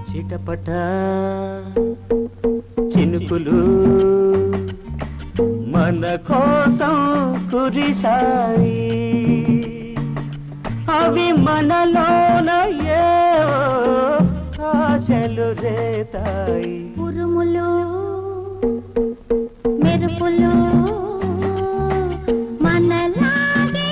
చిటపట చినుకులు మన కోసం కురిశాయి, అవి మనలోన ఏవో ఆశలు రేతాయి. ఉరుములు మెరుపులు మనలాగే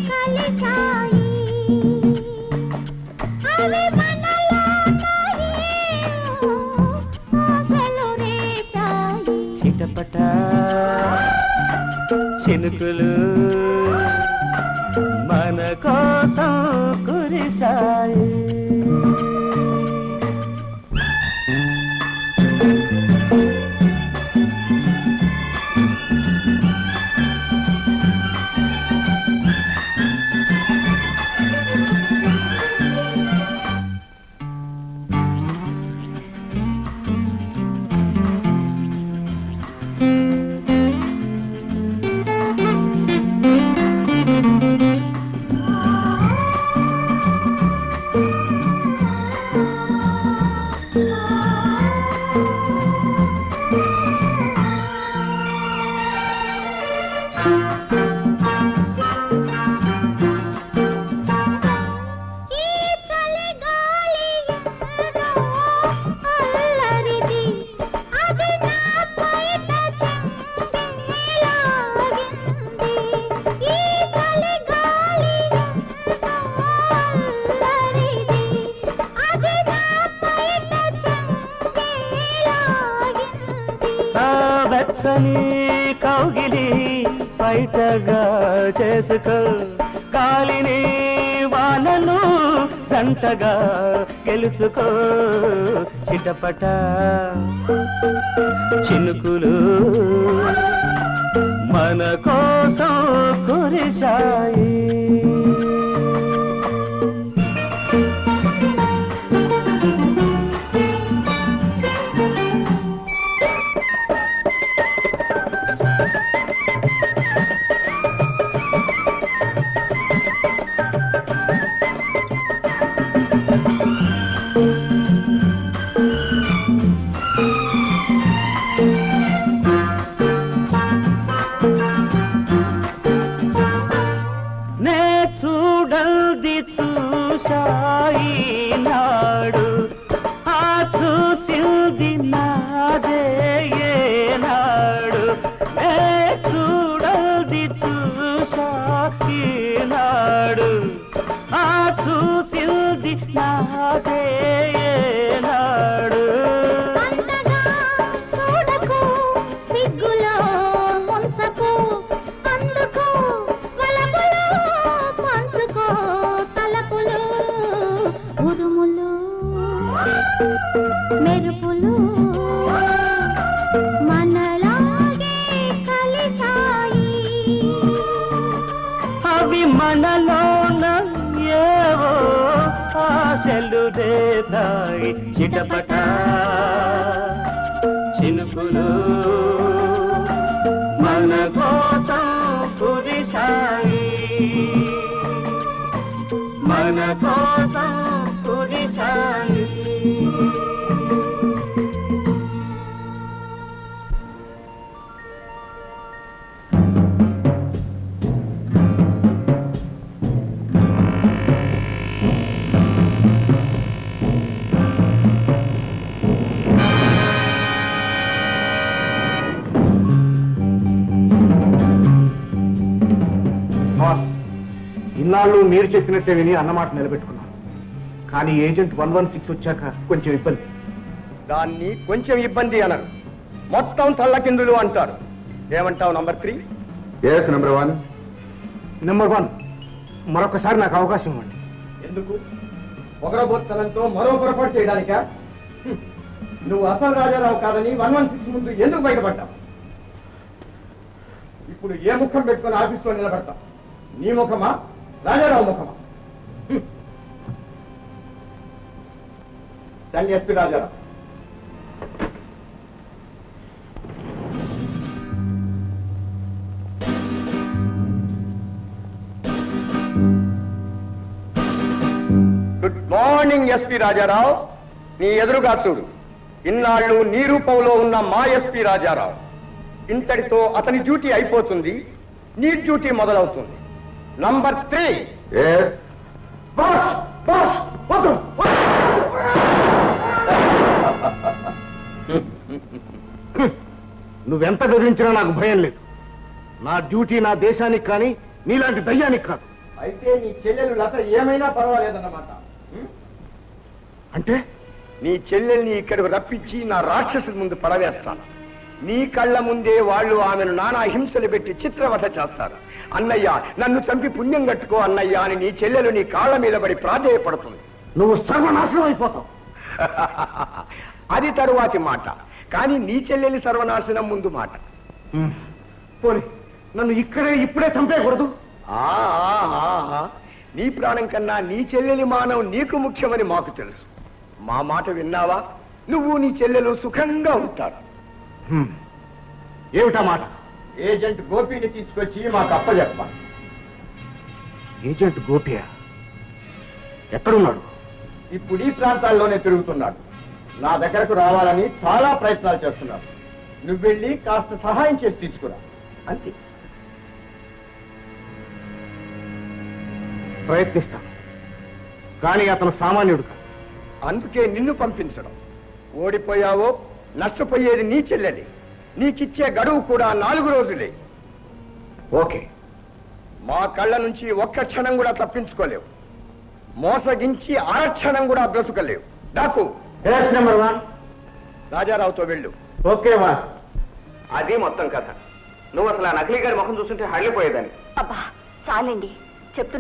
కలిశాయి, అవి మనలోన ఏవో ఆశలు రేతాయి. చిటపట చినుకులు మన కోసం కురిశాయి. వెచ్చని కౌగిలి బయటగా చేసుకో, గాలిని వానను జంటగా గెలుచుకో చిటపట చినుకులు మన కోసం కురిశాయి. నే చూడల్ది చూశాయి నాడు, ఆ చూసింది నాదే ఏనాడు. నే చూడల్ది చూశాయి నాడు, ఆ చూసింది నాదే ఏనాడు. అంతగా చూడకు, సిగ్గులో ముంచకు, అందుకు వలపులు పంచుకో తలపులు, ఉరుములు మెరుపులు మనలాగే కలిసాయి. అవి మనలోన ఏవో ఆశలు రేతాయి. చిటపట చినుకులు మన కోసం కురిశాయి, మన కోసం కురిశాయి. బాస్, ఇన్నాళ్ళు మీరు చెప్పినట్టే విని అన్నమాట నిలబెట్టుకున్నాను. కానీ ఏజెంట్ 116 వచ్చాక కొంచెం ఇబ్బంది. దాన్ని కొంచెం ఇబ్బంది అనరు, మొత్తం తల్లకిందులు అంటారు. ఏమంటావు నంబర్ 3? నెంబర్ 1. నెంబర్ 1, మరొకసారి నాకు అవకాశం ఇవ్వండి. ఎందుకు? పొగరబోత్తనంతో మరో పొరపాటు చేయడానికా? నువ్వు అసలు రాజారావు కాదని 116 ముందు ఎందుకు బయటపడ్డావు? ఇప్పుడు ఏ ముఖం పెట్టుకుని ఆఫీసులో నిలబడతావు? నీ ముఖమా, రాజారావు ముఖమా? సన్ SP Rajarao. Good morning SP Rajarao. నీ ఎదురుగా చూడు, ఇన్నాళ్ళు నీ రూపంలో ఉన్న మా ఎస్పీ రాజారావు. ఇంతటితో అతని డ్యూటీ అయిపోతుంది, నీ డ్యూటీ మొదలవుతుంది. నంబర్ 3. నువ్వెంత బెదిరించినా నాకు భయం లేదు. నా డ్యూటీ నా దేశానికి కానీ నీలాంటి దయ్యానికి కాదు. అయితే నీ చెల్లెలు లత ఏమైనా పర్వాలేదన్నమాట. అంటే నీ చెల్లెల్ని ఇక్కడికి రప్పించి నా రాక్షసుల ముందు పడవేస్తాను. నీ కళ్ళ ముందే వాళ్ళు ఆమెను నానా హింసలు పెట్టి చిత్రవధ చేస్తారు. అన్నయ్య, నన్ను చంపి పుణ్యం కట్టుకో అన్నయ్య అని నీ చెల్లెలు నీ కాళ్ళ మీద పడి ప్రాధేయపడుతుంది. నువ్వు సర్వనాశనం అయిపోతావు. అది తరువాతి మాట, కానీ నీ చెల్లెలి సర్వనాశనం ముందు మాట. పోనీ నన్ను ఇప్పుడే చంపేయకూడదు. నీ ప్రాణం కన్నా నీ చెల్లెలి మానం నీకు ముఖ్యమని మాకు తెలుసు. మా మాట విన్నావా? నువ్వు నీ చెల్లెలు సుఖంగా ఉంటారు. ఏమిటా మాట? ఏజెంట్ గోపిని తీసుకొచ్చి మాకు అప్పచెప్పాలి. ఏజెంట్ గోపియా? ఎక్కడున్నాడు? ఇప్పుడు ఈ ప్రాంతాల్లోనే తిరుగుతున్నాడు. నా దగ్గరకు రావాలని చాలా ప్రయత్నాలు చేస్తున్నాడు. నువ్వు వెళ్ళి కాస్త సహాయం చేసి తీసుకురా, అంతే. ప్రయత్నిస్తాను, కానీ అతను సామాన్యుడు కాదు. అందుకే నిన్ను పంపించడం. ఓడిపోయావో నష్టపోయేది నీ చెల్లెలి. నీకిచ్చే గడువు కూడా 4 రోజులే. ఓకే. మా కళ్ళ నుంచి ఒక్క క్షణం కూడా తప్పించుకోలేవు. మోసగించి అరక్షణం కూడా బ్రతుకలేవు. డాకు నెంబర్ 1. రాజారావుతో వెళ్ళు. ఓకే మా. అది మొత్తం కథ. నువ్వు అసలు ఆ నకిలీ గారి ముఖం చూస్తుంటే హళ్ళిపోయేదాన్ని. అబ్బా చాలండి, చెప్తుంటే